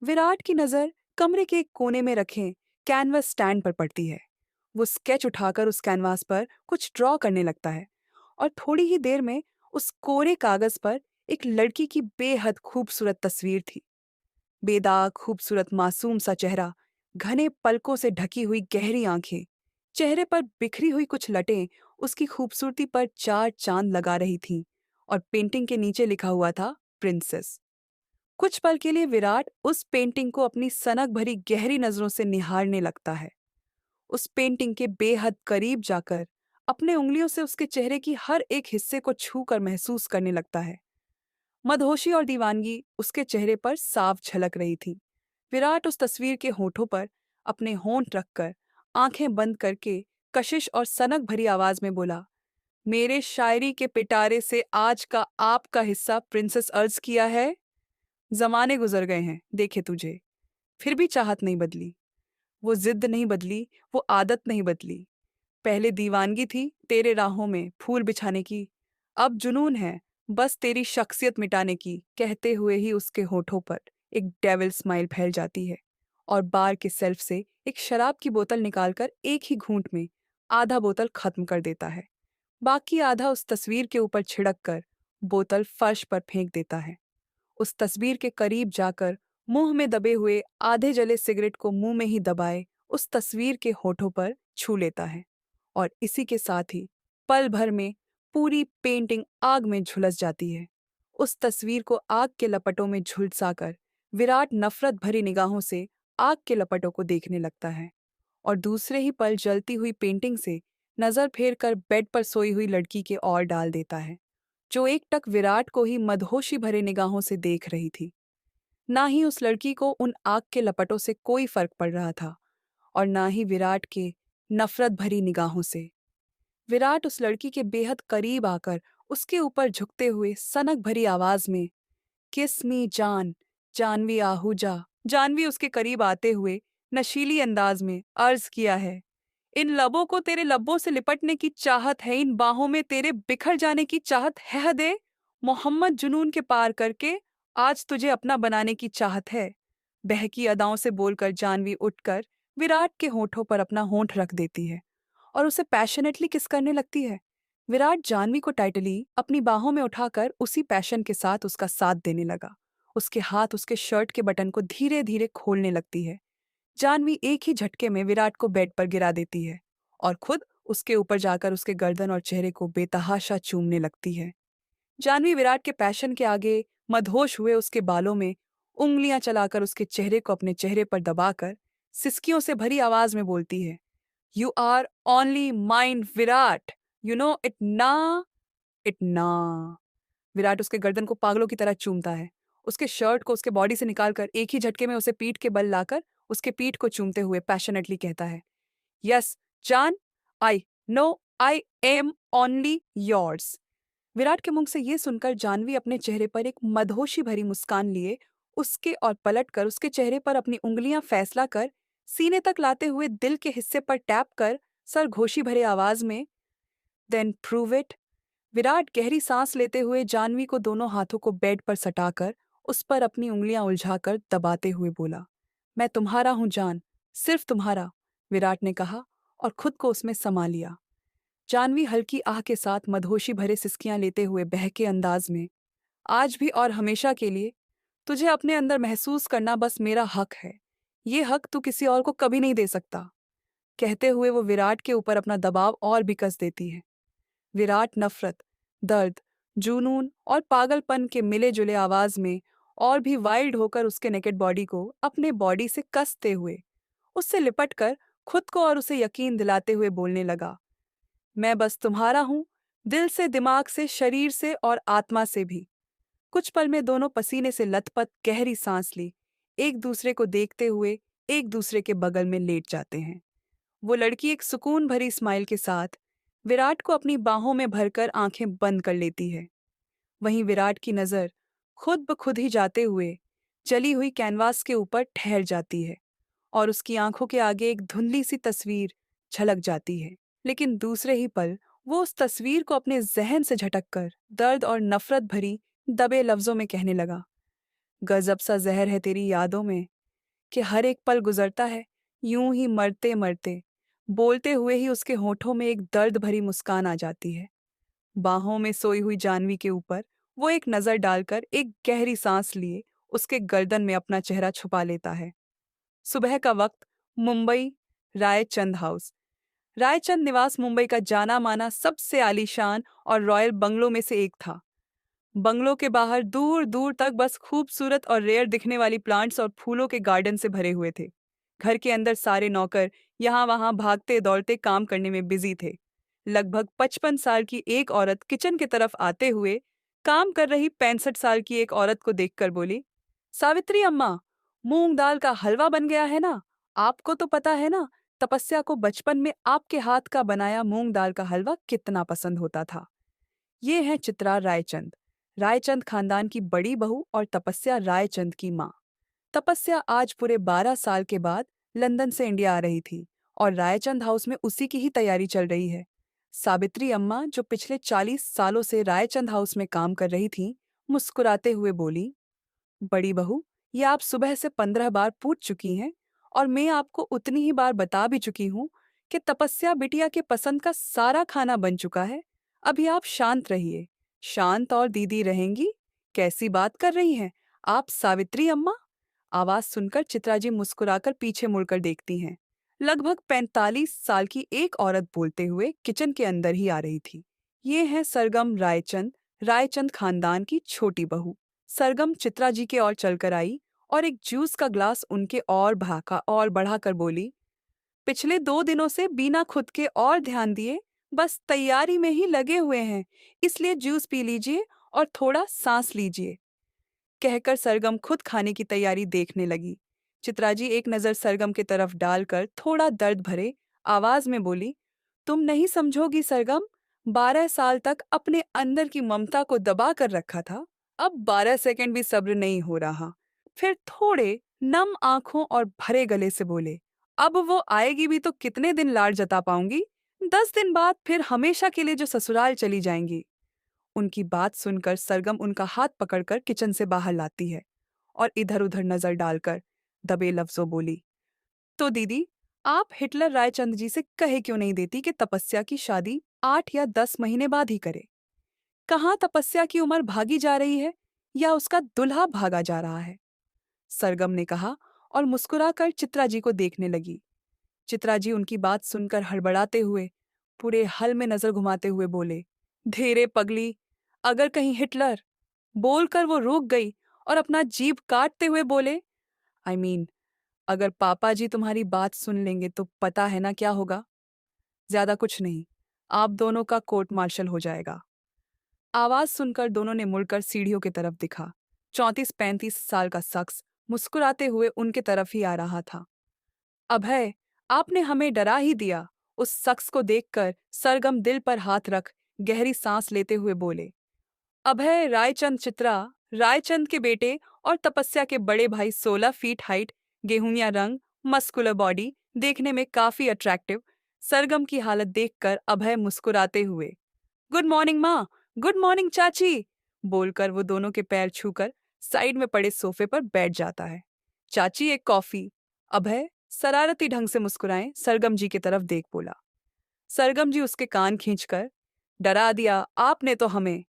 विराट की नजर कमरे के एक कोने में रखे कैनवस स्टैंड पर पड़ती है। वो स्केच उठाकर उस कैनवास पर कुछ ड्रॉ करने लगता है और थोड़ी ही देर में उस कोरे कागज पर एक लड़की की बेहद खूबसूरत तस्वीर थी। बेदाग खूबसूरत मासूम सा चेहरा, घने पलकों से ढकी हुई गहरी आंखें, चेहरे पर बिखरी हुई कुछ लटें उसकी खूबसूरती पर चार चांद लगा रही थीं। और पेंटिंग के नीचे लिखा हुआ था प्रिंसेस। कुछ पल के लिए विराट उस पेंटिंग को अपनी सनक भरी गहरी नजरों से निहारने लगता है। उस पेंटिंग के बेहद करीब जाकर अपने उंगलियों से उसके चेहरे की हर एक हिस्से को छू कर महसूस करने लगता है। मदहोशी और दीवानगी उसके चेहरे पर साफ झलक रही थी। विराट उस तस्वीर के होठों पर अपने होंठ रखकर आंखें बंद करके कशिश और सनक भरी आवाज में बोला, मेरे शायरी के पिटारे से आज का आपका हिस्सा प्रिंसेस अर्ज किया है। जमाने गुजर गए हैं, देखे तुझे, फिर भी चाहत नहीं बदली। वो जिद नहीं बदली, वो आदत नहीं बदली। पहले दीवानगी थी तेरे राहों में फूल बिछाने की, अब जुनून है बस तेरी शख्सियत मिटाने की। कहते हुए ही उसके होठों पर एक डेविल स्माइल फैल जाती है और बार के सेल्फ से एक शराब की बोतल निकालकर एक ही घूंट में आधा बोतल खत्म कर देता है। बाकी आधा उस तस्वीर के ऊपर छिड़क कर बोतल फर्श पर फेंक देता है। उस तस्वीर के करीब जाकर मुंह में दबे हुए आधे जले सिगरेट को मुंह में ही दबाए उस तस्वीर के होठों पर छू लेता है। और इसी के साथ ही पल भर में पूरी पेंटिंग आग में झुलस जाती है। उस तस्वीर को आग के लपटों में झुलसाकर विराट नफरत भरी निगाहों से आग के लपटों को देखने लगता है और दूसरे ही पल जलती हुई पेंटिंग से नजर फेर कर बेड पर सोई हुई लड़की के ओर डाल देता है, जो एकटक विराट को ही मदहोशी भरे निगाहों से देख रही थी। ना ही उस लड़की को उन आग के लपटों से कोई फर्क पड़ रहा था और ना ही विराट के नफरत भरी निगाहों से। विराट उस लड़की के बेहद करीब आकर उसके ऊपर झुकते हुए सनक भरी आवाज में, किस मी जान, जानवी आहूजा, जानवी उसके करीब आते हुए नशीली अंदाज में अर्ज किया है, इन लबों को तेरे लब्बों से लिपटने की चाहत है, इन बाहों में तेरे बिखर जाने की चाहत है। हदे मोहम्मद जुनून के पार करके आज तुझे अपना बनाने की चाहत है। बहकी अदाओं से बोलकर जानवी उठकर विराट के होठों पर अपना होंठ रख देती है और उसे पैशनेटली किस करने लगती है। विराट जानवी को टाइटली अपनी बाहों में उठाकर उसी पैशन के साथ उसका साथ देने लगा। उसके हाथ उसके शर्ट के बटन को धीरे धीरे खोलने लगती है। जानवी एक ही झटके में विराट को बेड पर गिरा देती है और खुद उसके ऊपर जाकर उसके गर्दन और चेहरे को बेतहाशा चूमने लगती है। जानवी विराट के पैशन के आगे मदहोश हुए उसके बालों में उंगलियां चलाकर उसके चेहरे को अपने चेहरे पर दबाकर सिसकियों से भरी आवाज में बोलती है, you are only mind Virat, you know it ना, इट ना। विराट उसके गर्दन को पागलों की तरह चूमता है, उसके शर्ट को उसके बॉडी से निकालकर एक ही झटके में उसे पीठ के बल लाकर उसके पीठ को चूमते हुए पैशनेटली कहता है, यस जान, I know, I am only yours. Virat के मुंह से ये सुनकर जानवी अपने चेहरे पर एक मदहोशी भरी मुस्कान लिए उसके और पलटकर उसके चेहरे पर अपनी उंगलियां फैसला कर सीने तक लाते हुए दिल के हिस्से पर टैप कर सरघोशी भरे आवाज में, देन प्रूव इट। विराट गहरी सांस लेते हुए जानवी को दोनों हाथों को बेड पर सटाकर उस पर अपनी उंगलियां उलझाकर दबाते हुए बोला, मैं तुम्हारा हूं जान, सिर्फ तुम्हारा। विराट ने कहा और खुद को उसमें समा लिया। जानवी हल्की आह के साथ मदहोशी भरे सिसकियां लेते हुए बहके अंदाज में, आज भी और हमेशा के लिए तुझे अपने अंदर महसूस करना बस मेरा हक है। ये हक तू किसी और को कभी नहीं दे सकता। कहते हुए वो विराट के ऊपर अपना दबाव और भी कस देती है। विराट नफरत, दर्द, जुनून और पागलपन के मिले जुले आवाज में और भी वाइल्ड होकर उसके नेकेड बॉडी को अपने बॉडी से कसते हुए उससे लिपटकर खुद को और उसे यकीन दिलाते हुए बोलने लगा, मैं बस तुम्हारा हूं, दिल से, दिमाग से, शरीर से और आत्मा से भी। कुछ पल में दोनों पसीने से लथपथ गहरी सांस ली एक दूसरे को देखते हुए एक दूसरे के बगल में लेट जाते हैं। वो लड़की एक सुकून भरी स्माइल के साथ विराट को अपनी बाहों में भरकर आंखें बंद कर लेती है। वहीं विराट की नजर खुद ब खुद ही जाते हुए जली हुई कैनवास के ऊपर ठहर जाती है और उसकी आंखों के आगे एक धुंधली सी तस्वीर झलक जाती है। लेकिन दूसरे ही पल वो उस तस्वीर को अपने जहन से झटककर दर्द और नफरत भरी दबे लफ्जों में कहने लगा, गजब सा जहर है तेरी यादों में, कि हर एक पल गुजरता है यूं ही मरते मरते। बोलते हुए ही उसके होठों में एक दर्द भरी मुस्कान आ जाती है। बाहों में सोई हुई जानवी के ऊपर वो एक नजर डालकर एक गहरी सांस लिए उसके गर्दन में अपना चेहरा छुपा लेता है। सुबह का वक्त, मुंबई, रायचंद हाउस। रायचंद निवास मुंबई का जाना माना सबसे आलीशान और रॉयल बंगलों में से एक था। बंगलों के बाहर दूर दूर तक बस खूबसूरत और रेयर दिखने वाली प्लांट्स और फूलों के गार्डन से भरे हुए थे। घर के अंदर सारे नौकर यहाँ वहाँ भागते दौड़ते काम करने में बिजी थे। लगभग 55 साल की एक औरत किचन की तरफ आते हुए काम कर रही 65 साल की एक औरत को देखकर बोली, सावित्री अम्मा, मूंग दाल का हलवा बन गया है ना। आपको तो पता है ना, तपस्या को बचपन में आपके हाथ का बनाया मूंग दाल का हलवा कितना पसंद होता था। ये है चित्रा रायचंद, रायचंद खानदान की बड़ी बहू और तपस्या रायचंद की माँ। तपस्या आज पूरे 12 साल के बाद लंदन से इंडिया आ रही थी और रायचंद हाउस में उसी की ही तैयारी चल रही है। सावित्री अम्मा, जो पिछले 40 सालों से रायचंद हाउस में काम कर रही थी, मुस्कुराते हुए बोली, बड़ी बहू, ये आप सुबह से 15 बार पूछ चुकी हैं और मैं आपको उतनी ही बार बता भी चुकी हूँ कि तपस्या बिटिया के पसंद का सारा खाना बन चुका है। अभी आप शांत रहिए। शांत और दीदी रहेंगी? कैसी बात कर रही हैं आप सावित्री अम्मा? आवाज सुनकर चित्राजी मुस्कुराकर पीछे मुड़कर देखती हैं। लगभग 45 साल की एक औरत बोलते हुए किचन के अंदर ही आ रही थी। ये है सरगम रायचंद, रायचंद खानदान की छोटी बहू। सरगम चित्रा जी के ओर चलकर आई और एक जूस का ग्लास उनके और भाका और बढ़ाकर बोली, पिछले 2 दिनों से बिना खुद के और ध्यान दिए बस तैयारी में ही लगे हुए हैं, इसलिए जूस पी लीजिए और थोड़ा सांस लीजिए। कहकर सरगम खुद खाने की तैयारी देखने लगी। चित्राजी एक नज़र सरगम की तरफ डालकर थोड़ा दर्द भरे आवाज में बोली, तुम नहीं समझोगी सरगम, 12 साल तक अपने अंदर की ममता को दबा कर रखा था, अब 12 सेकंड भी सब्र नहीं हो रहा। फिर थोड़े नम आंखों और भरे गले से बोले, अब वो आएगी भी तो कितने दिन लाड जता पाऊंगी? 10 दिन बाद फिर हमेशा के लिए जो ससुराल चली जाएंगी। उनकी बात सुनकर सरगम उनका हाथ पकड़कर किचन से बाहर लाती है और इधर-उधर नजर डालकर दबे लफ्जों बोली, तो दीदी, आप हिटलर रायचंद जी से कहे क्यों नहीं देती कि तपस्या की शादी 8 या 10 महीने बाद ही करे? कहाँ तपस्या की उम्र भागी जा रही है या उसका दुल्हा भागा जा रहा है? सरगम ने कहा और मुस्कुराकर चित्रा जी को देखने लगी। चित्रा जी उनकी बात सुनकर हड़बड़ाते हुए पूरे हल में नजर घुमाते हुए बोले, धीरे पगली, अगर कहीं हिटलर। बोलकर वो रुक गई और अपना जीभ काटते हुए बोले, आई मीन, अगर पापा जी तुम्हारी बात सुन लेंगे तो पता है ना क्या होगा? ज्यादा कुछ नहीं, आप दोनों का कोर्ट मार्शल हो जाएगा। आवाज सुनकर दोनों ने मुड़कर सीढ़ियों की तरफ दिखा। 34-35 साल का शख्स मुस्कुराते हुए उनके तरफ ही आ रहा था। अभय, आपने हमें डरा ही दिया। उस शख्स को देखकर सरगम दिल पर हाथ रख गहरी सांस लेते हुए बोले, अभय रायचंद चित्रा, रायचंद के बेटे और तपस्या के बड़े भाई, 16 फीट हाइट, गेहूंया रंग, मस्कुलर बॉडी, देखने में काफी अट्रैक्टिव। सरगम की हालत देखकर अभय मुस्कुराते हुए, गुड मॉर्निंग माँ, गुड मॉर्निंग चाची, बोलकर वो दोनों के पैर छूकर साइड में पड़े सोफे पर बैठ जाता है। चाची, एक कॉफी। अभय शरारती ढंग से मुस्कुराए सरगम जी की तरफ देख बोला। सरगम जी उसके कान खींचकर, डरा दिया आपने तो हमें,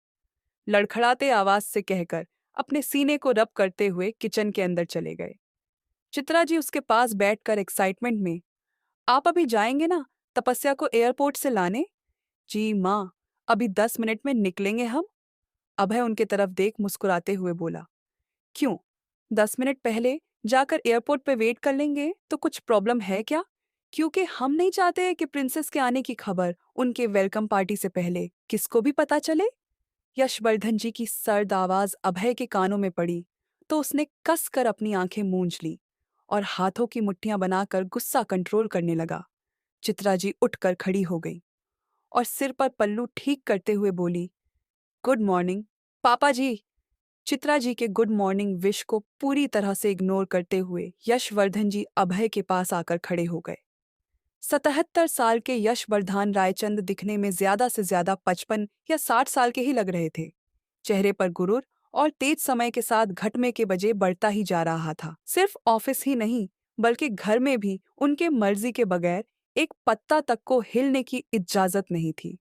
लड़खड़ाते आवाज से कहकर अपने सीने को रब करते हुए किचन के अंदर चले गए। चित्रा जी उसके पास बैठकर एक्साइटमेंट में, आप अभी जाएंगे ना तपस्या को एयरपोर्ट से लाने? जी माँ, अभी 10 मिनट में निकलेंगे हम। अभय उनके तरफ देख मुस्कुराते हुए बोला, क्यों, 10 मिनट पहले जाकर एयरपोर्ट पे वेट कर लेंगे तो कुछ प्रॉब्लम है क्या? क्योंकि हम नहीं चाहते कि प्रिंसेस के आने की खबर उनके वेलकम पार्टी से पहले किसको भी पता चले। यशवर्धन जी की सर्द आवाज अभय के कानों में पड़ी तो उसने कस कर अपनी आंखें मूंझ ली और हाथों की मुट्ठियां बनाकर गुस्सा कंट्रोल करने लगा। चित्रा जी उठकर खड़ी हो गई और सिर पर पल्लू ठीक करते हुए बोली, गुड मॉर्निंग पापा जी। चित्रा जी के गुड मॉर्निंग विश को पूरी तरह से इग्नोर करते हुए यशवर्धन जी अभय के पास आकर खड़े हो गए। 77 साल के यशवर्धन रायचंद दिखने में ज्यादा से ज्यादा 55 या 60 साल के ही लग रहे थे। चेहरे पर गुरूर और तेज समय के साथ घटने के बजाय बढ़ता ही जा रहा था। सिर्फ ऑफिस ही नहीं, बल्कि घर में भी उनके मर्जी के बगैर एक पत्ता तक को हिलने की इजाजत नहीं थी।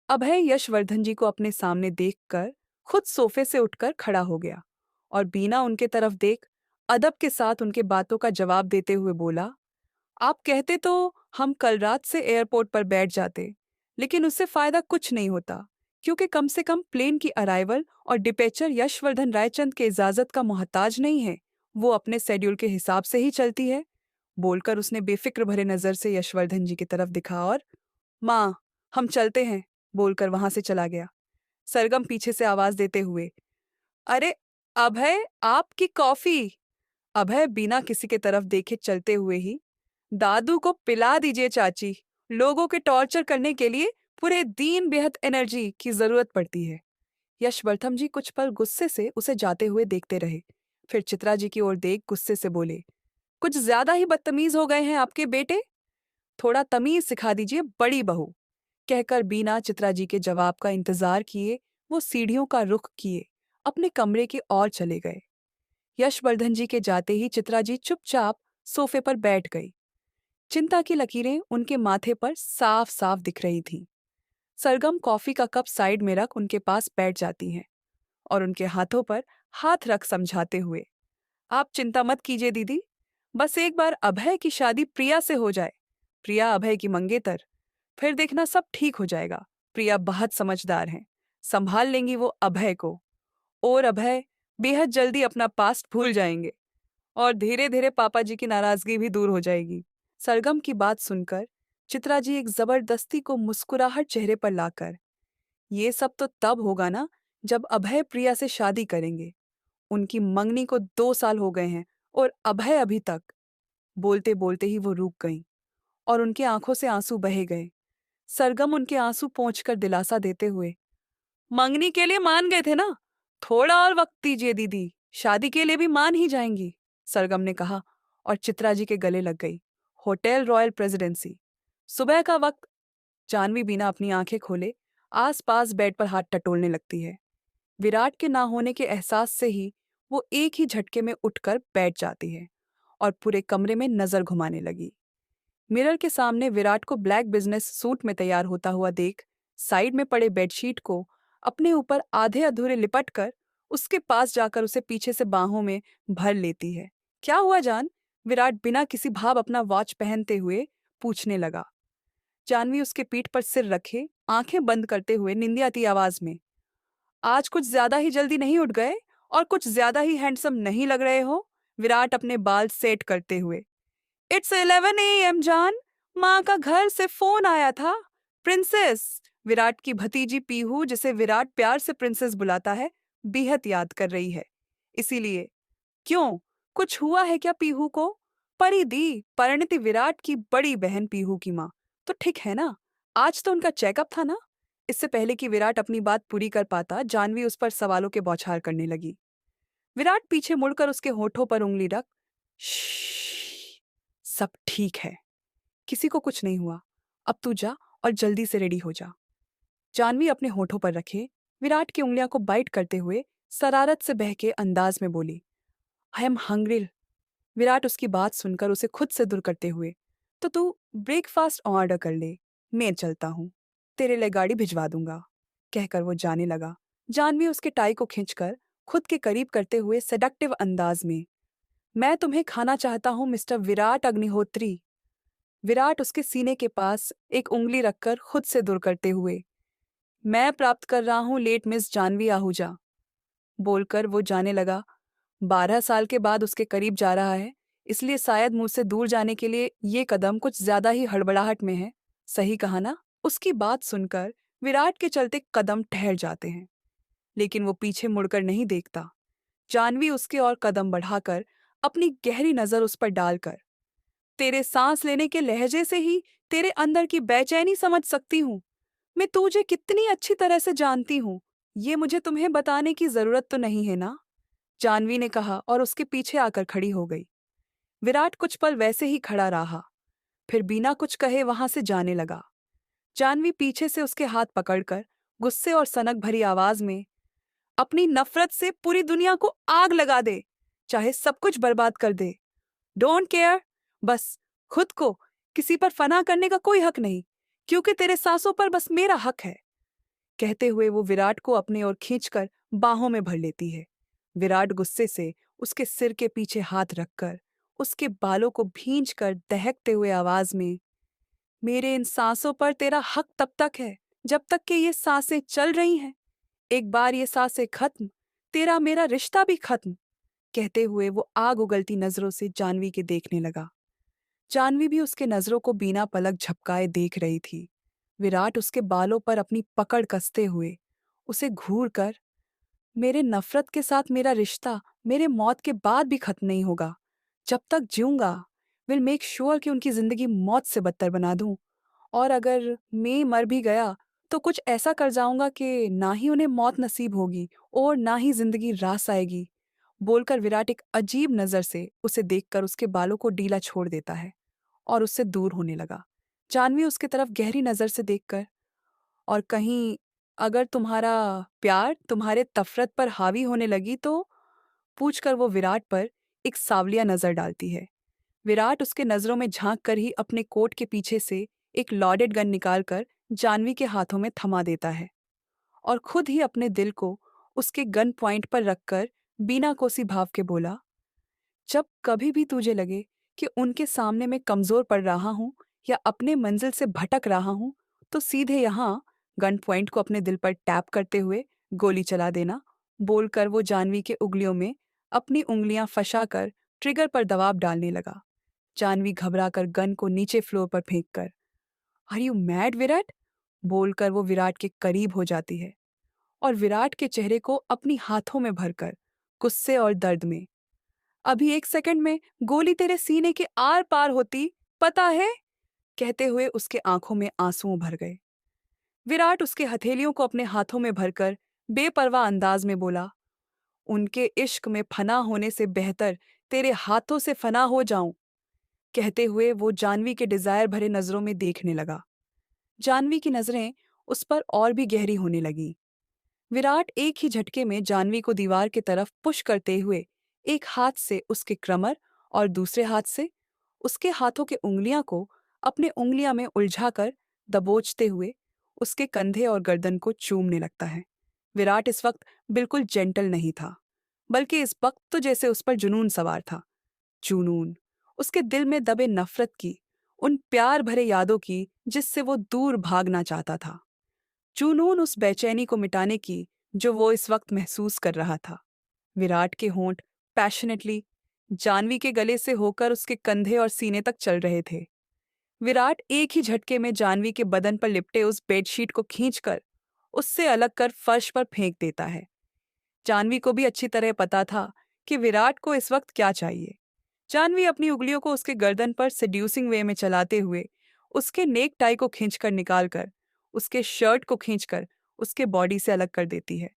अभय यशवर्धन जी को अपने सामने देखकर खुद सोफे से उठकर खड़ा हो गया और बीना उनके तरफ देख अदब के साथ उनके बातों का जवाब देते हुए बोला, आप कहते तो हम कल रात से एयरपोर्ट पर बैठ जाते, लेकिन उससे फायदा कुछ नहीं होता, क्योंकि कम से कम प्लेन की अराइवल और डिपेचर यशवर्धन रायचंद के इजाजत का मोहताज नहीं है। वो अपने शेड्यूल के हिसाब से ही चलती है। बोलकर उसने बेफिक्र भरे नजर से यशवर्धन जी की तरफ दिखा और माँ, हम चलते हैं, बोलकर वहां से चला गया। सरगम पीछे से आवाज देते हुए, अरे अभय, आपकी कॉफी। अभय बिना किसी के तरफ देखे चलते हुए ही, दादू को पिला दीजिए चाची, लोगों के टॉर्चर करने के लिए पूरे दिन बेहद एनर्जी की जरूरत पड़ती है। यशवर्धन जी कुछ पल गुस्से से उसे जाते हुए देखते रहे, फिर चित्रा जी की ओर देख गुस्से से बोले, कुछ ज्यादा ही बदतमीज हो गए हैं आपके बेटे, थोड़ा तमीज सिखा दीजिए बड़ी बहू। कहकर बीना चित्रा जी के जवाब का इंतजार किए वो सीढ़ियों का रुख किए अपने कमरे की ओर चले गए। यशवर्धन जी के जाते ही चित्रा जी चुपचाप सोफे पर बैठ गई। चिंता की लकीरें उनके माथे पर साफ साफ दिख रही थीं। सरगम कॉफी का कप साइड में रख उनके पास बैठ जाती हैं और उनके हाथों पर हाथ रख समझाते हुए, आप चिंता मत कीजिए दीदी, बस एक बार अभय की शादी प्रिया से हो जाए, प्रिया अभय की मंगेतर, फिर देखना सब ठीक हो जाएगा। प्रिया बहुत समझदार हैं, संभाल लेंगी वो अभय को, और अभय बेहद जल्दी अपना पास्ट भूल जाएंगे और धीरे धीरे पापा जी की नाराजगी भी दूर हो जाएगी। सरगम की बात सुनकर चित्रा जी एक जबरदस्ती को मुस्कुराहट चेहरे पर लाकर, ये सब तो तब होगा ना जब अभय प्रिया से शादी करेंगे, उनकी मंगनी को 2 साल हो गए हैं और अभय अभी तक। बोलते बोलते ही वो रुक गईं और उनकी आंखों से आंसू बहे गए। सरगम उनके आंसू पोंछकर दिलासा देते हुए, मंगनी के लिए मान गए थे ना, थोड़ा और वक्त दीजिए दीदी, शादी के लिए भी मान ही जाएंगी, सरगम ने कहा और चित्रा जी के गले लग गई। Hotel royal presidency. सुबह का वक्त। जानवी बिना अपनी आंखें खोले आसपास बेड पर हाथ टटोलने लगती है। विराट के ना होने के एहसास से ही वो एक ही झटके में उठकर बैठ जाती है और पूरे कमरे में नजर घुमाने लगी। मिरर के सामने विराट को ब्लैक बिजनेस सूट में तैयार होता हुआ देख साइड में पड़े बेडशीट को अपने ऊपर आधे अधूरे लिपट कर उसके पास जाकर उसे पीछे से बाहों में भर लेती है। क्या हुआ जान? विराट बिना किसी भाव अपना वॉच पहनते हुए पूछने लगा। जानवी उसके पीठ पर सिर रखे आंखें बंद करते हुए निंदियाती आवाज में, आज कुछ ज्यादा ही जल्दी नहीं उठ गए और कुछ ज्यादा ही हैंडसम नहीं लग रहे हो? विराट अपने बाल सेट करते हुए, इट्स 11 AM जान, माँ का घर से फोन आया था। प्रिंसेस, विराट की भतीजी पीहू, जिसे विराट प्यार से प्रिंसेस बुलाता है, बेहद याद कर रही है, इसीलिए। क्यों, कुछ हुआ है क्या पीहू को? परिधि, परिणीति विराट की बड़ी बहन पीहू की माँ, तो ठीक है ना? आज तो उनका चेकअप था ना? इससे पहले कि विराट अपनी बात पूरी कर पाता, जानवी उस पर सवालों के बौछार करने लगी। विराट पीछे मुड़कर उसके होठों पर उंगली रख, श्श्श, सब ठीक है, किसी को कुछ नहीं हुआ, अब तू जा और जल्दी से रेडी हो जा। जानवी अपने होठों पर रखे विराट की उंगलियां को बाइट करते हुए शरारत से बहके अंदाज में बोली, आई एम हंग्री। विराट उसकी बात सुनकर उसे खुद से दूर करते हुए, तो तू ब्रेकफास्ट ऑर्डर कर ले, मैं चलता हूँ, तेरे लिए गाड़ी भिजवा दूंगा, कहकर वो जाने लगा। जानवी उसके टाई को खींचकर खुद के करीब करते हुए सेडक्टिव अंदाज में, मैं तुम्हें खाना चाहता हूँ मिस्टर विराट अग्निहोत्री। विराट उसके सीने के पास एक उंगली रखकर खुद से दूर करते हुए, मैं प्राप्त कर रहा हूँ लेट मिस जानवी आहूजा, बोलकर वो जाने लगा। 12 साल के बाद उसके करीब जा रहा है, इसलिए शायद मुझसे दूर जाने के लिए ये कदम कुछ ज्यादा ही हड़बड़ाहट में है। सही कहा ना? उसकी बात सुनकर विराट के चलते कदम ठहर जाते हैं, लेकिन वो पीछे मुड़कर नहीं देखता। जानवी उसके और कदम बढ़ाकर अपनी गहरी नजर उस पर डालकर, तेरे सांस लेने के लहजे से ही तेरे अंदर की बेचैनी समझ सकती हूँ। मैं तुझे कितनी अच्छी तरह से जानती हूँ, ये मुझे तुम्हें बताने की जरूरत तो नहीं है ना? जानवी ने कहा और उसके पीछे आकर खड़ी हो गई। विराट कुछ पल वैसे ही खड़ा रहा, फिर बिना कुछ कहे वहां से जाने लगा। जानवी पीछे से उसके हाथ पकड़कर गुस्से और सनक भरी आवाज में, अपनी नफरत से पूरी दुनिया को आग लगा दे, चाहे सब कुछ बर्बाद कर दे। Don't care. बस खुद को किसी पर फना करने का कोई हक नहीं, क्योंकि तेरे सांसों पर बस मेरा हक है। कहते हुए वो विराट को अपने ओर खींचकर बाहों में भर लेती है। विराट गुस्से से उसके सिर के पीछे हाथ रखकर उसके बालों को भींचकर दहकते हुए आवाज में, मेरे इन सांसों पर तेरा हक तब तक है जब तक कि ये सांसें चल रही हैं। एक बार ये सांसें खत्म, तेरा मेरा रिश्ता भी खत्म। कहते हुए वो आग उगलती नजरों से जानवी के देखने लगा। जानवी भी उसके नजरों को बिना पलक झपकाए देख रही थी। विराट उसके बालों पर अपनी पकड़ कसते हुए उसे घूर कर, मेरे नफरत के साथ मेरा रिश्ता मेरे मौत के बाद भी खत्म नहीं होगा। जब तक जीऊंगा विल मेक श्योर कि उनकी जिंदगी मौत से बदतर बना दूं। और अगर मैं मर भी गया तो कुछ ऐसा कर जाऊंगा कि ना ही उन्हें मौत नसीब होगी और ना ही जिंदगी रास आएगी। बोलकर विराट एक अजीब नजर से उसे देखकर उसके बालों को ढीला छोड़ देता है और उससे दूर होने लगा। जानवी उसकी तरफ गहरी नजर से देखकर, और कहीं अगर तुम्हारा प्यार तुम्हारे तफरत पर हावी होने लगी तो, पूछकर वो विराट पर एक सावलिया नजर डालती है। विराट उसके नजरों में झांक कर ही अपने कोट के पीछे से एक लॉडेड गन निकालकर जानवी के हाथों में थमा देता है और खुद ही अपने दिल को उसके गन पॉइंट पर रखकर बिना कोसी भाव के बोला, जब कभी भी तुझे लगे कि उनके सामने मैं कमजोर पड़ रहा हूं या अपने मंजिल से भटक रहा हूं, तो सीधे यहाँ गन पॉइंट को अपने दिल पर टैप करते हुए गोली चला देना। बोलकर वो जानवी के उंगलियों में अपनी उंगलियां फंसाकर ट्रिगर पर दबाव डालने लगा। जानवी घबराकर गन को नीचे फ्लोर पर फेंककर, आर यू मैड विराट? बोलकर वो विराट के करीब हो जाती है और विराट के चेहरे को अपनी हाथों में भरकर गुस्से और दर्द में, अभी एक सेकंड में गोली तेरे सीने के आर पार होती, पता है? कहते हुए उसके आंखों में आंसू भर गए। विराट उसके हथेलियों को अपने हाथों में भरकर बेपरवाह अंदाज में बोला, उनके इश्क में फना होने से बेहतर तेरे हाथों से फना हो जाऊं। कहते हुए वो जानवी के डिजायर भरे नजरों में देखने लगा। जानवी की नजरें उस पर और भी गहरी होने लगी। विराट एक ही झटके में जानवी को दीवार की तरफ पुश करते हुए एक हाथ से उसके कमर और दूसरे हाथ से उसके हाथों के उंगलियां को अपने उंगलियां में उलझाकर दबोचते हुए उसके कंधे और गर्दन को चूमने लगता है। विराट इस वक्त बिल्कुल जेंटल नहीं था, बल्कि इस वक्त तो जैसे उस पर जुनून सवार था। जुनून, उसके दिल में दबे नफरत की, उन प्यार भरे यादों की जिससे वो दूर भागना चाहता था। जुनून उस बेचैनी को मिटाने की जो वो इस वक्त महसूस कर रहा था। विराट के होंठ पैशनेटली जानवी के गले से होकर उसके कंधे और सीने तक चल रहे थे। विराट एक ही झटके में जानवी के बदन पर लिपटे उस बेडशीट को खींचकर उससे अलग कर फर्श पर फेंक देता है। जानवी को भी अच्छी तरह पता था कि विराट को इस वक्त क्या चाहिए। जानवी अपनी उंगलियों को उसके गर्दन पर सेड्यूसिंग वे में चलाते हुए उसके नेक टाई को खींचकर निकालकर उसके शर्ट को खींचकर उसके बॉडी से अलग कर देती है।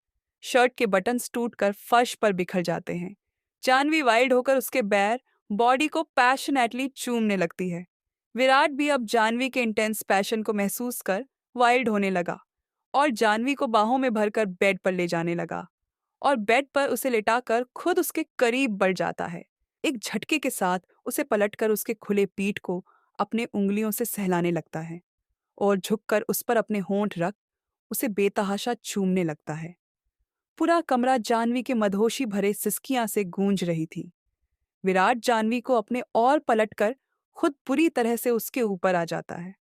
शर्ट के बटन्स टूटकर फर्श पर बिखर जाते हैं। जानवी वाइल्ड होकर उसके बैर बॉडी को पैशनेटली चूमने लगती है। विराट भी अब जानवी के इंटेंस पैशन को महसूस कर वाइल्ड होने लगा और जानवी को बाहों में भरकर बेड पर ले जाने लगा और बेड पर उसे लिटाकर खुद उसके करीब बढ़ जाता है। एक झटके के साथ उसे पलटकर उसके खुले पीठ को अपने उंगलियों से सहलाने लगता है और झुककर उस पर अपने होंठ रख उसे बेतहाशा चूमने लगता है। पूरा कमरा जानवी के मदहोशी भरे सिसकियां से गूंज रही थी। विराट जानवी को अपने और पलटकर खुद बुरी तरह से उसके ऊपर आ जाता है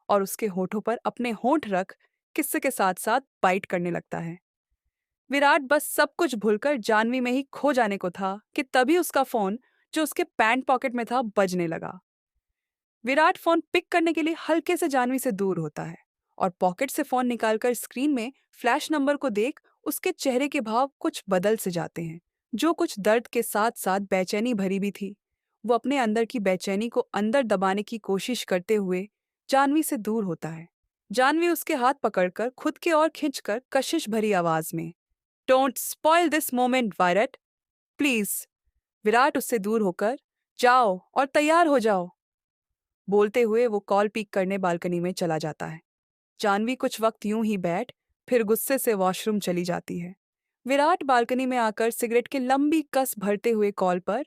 और उसके होठों पर अपने होंठ रख किस्से के साथ साथ बाइट करने लगता है। विराट बस सब कुछ भूलकर जानवी में ही खो जाने को था कि तभी उसका फोन जो उसके पैंट पॉकेट में था बजने लगा। विराट फोन पिक करने के लिए हल्के से जानवी से दूर होता है और पॉकेट से फोन निकालकर स्क्रीन में फ्लैश नंबर को देख उसके चेहरे के भाव कुछ बदल से जाते हैं, जो कुछ दर्द के साथ साथ बेचैनी भरी भी थी। वो अपने अंदर की बेचैनी को अंदर दबाने की कोशिश करते हुए जानवी से दूर होता है। जानवी उसके हाथ पकड़कर खुद के ओर खींचकर कशिश भरी आवाज में, don't spoil this moment Virat, please. Virat उससे दूर होकर, जाओ और तैयार हो जाओ। बोलते हुए वो कॉल पिक करने बालकनी में चला जाता है। जानवी कुछ वक्त यूं ही बैठ फिर गुस्से से वॉशरूम चली जाती है। विराट बालकनी में आकर सिगरेट की लंबी कस भरते हुए कॉल पर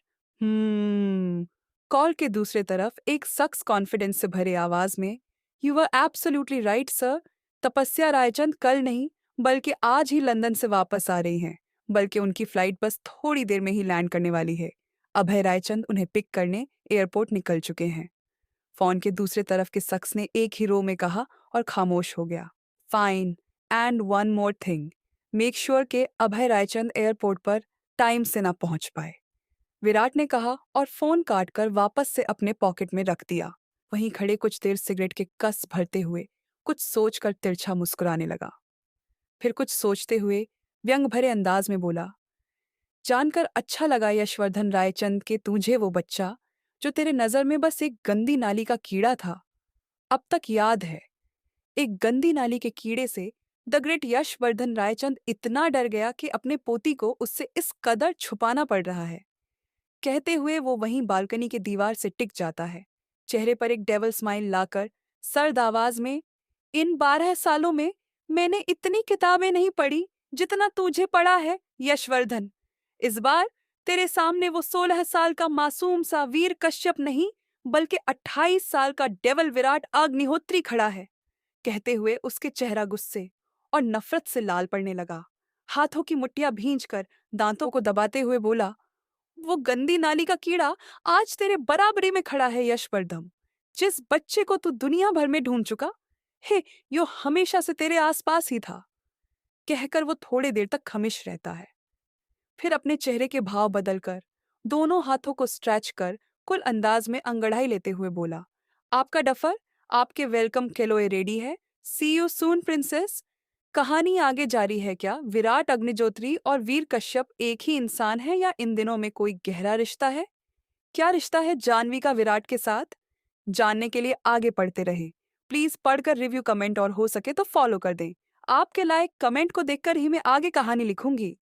कॉल के दूसरे तरफ एक शख्स कॉन्फिडेंस से भरे आवाज में, you were absolutely right sir. तपस्या रायचंद कल नहीं बल्कि आज ही लंदन से वापस आ रही हैं, बल्कि उनकी फ्लाइट बस थोड़ी देर में ही लैंड करने वाली है। अभय रायचंद उन्हें पिक करने एयरपोर्ट निकल चुके हैं। फोन के दूसरे तरफ के शख्स ने एक ही रो में कहा और खामोश हो गया। Fine, and one more thing, make sure के अभय रायचंद एयरपोर्ट पर टाइम से ना पहुंच पाए, विराट ने कहा और फोन काटकर वापस से अपने पॉकेट में रख दिया। वहीं खड़े कुछ देर सिगरेट के कस भरते हुए कुछ सोचकर तिरछा मुस्कुराने लगा। फिर कुछ सोचते हुए व्यंग भरे अंदाज में बोला, जानकर अच्छा लगा यशवर्धन रायचंद के तुझे वो बच्चा जो तेरे नजर में बस एक गंदी नाली का कीड़ा था, अब तक याद है। एक गंदी नाली के कीड़े से द ग्रेट यशवर्धन रायचंद इतना डर गया कि अपने पोती को उससे इस कदर छुपाना पड़ रहा है। कहते हुए वो वहीं बालकनी के दीवार से टिक जाता है, चेहरे पर एक डेविल स्माइल लाकर सर्द आवाज में, इन 12 सालों में मैंने इतनी किताबें नहीं पढ़ी जितना तुझे पढ़ा है यशवर्धन। इस बार तेरे सामने वो 16 साल का मासूम सा वीर कश्यप नहीं बल्कि 28 साल का डेविल विराट अग्निहोत्री खड़ा है। कहते हुए उसके चेहरा गुस्से और नफरत से लाल पड़ने लगा। हाथों की मुट्ठियां भींचकर दांतों को दबाते हुए बोला, वो गंदी नाली का कीड़ा आज तेरे बराबरी में खड़ा है यशवर्धन। जिस बच्चे को तू दुनिया भर में ढूंढ चुका हे, यो हमेशा से तेरे आसपास ही था। कहकर वो थोड़ी देर तक खमिश रहता है, फिर अपने चेहरे के भाव बदलकर दोनों हाथों को स्ट्रेच कर कुल अंदाज में अंगड़ाई लेते हुए बोला, आपका डफर आपके वेलकम के लिए रेडी है। सी यू सून प्रिंसेस। कहानी आगे जारी है। क्या विराट अग्निहोत्री और वीर कश्यप एक ही इंसान है या इन दिनों में कोई गहरा रिश्ता है? क्या रिश्ता है जानवी का विराट के साथ? जानने के लिए आगे पढ़ते रहे। प्लीज पढ़कर रिव्यू, कमेंट और हो सके तो फॉलो कर दें। आपके लाइक कमेंट को देखकर ही मैं आगे कहानी लिखूंगी।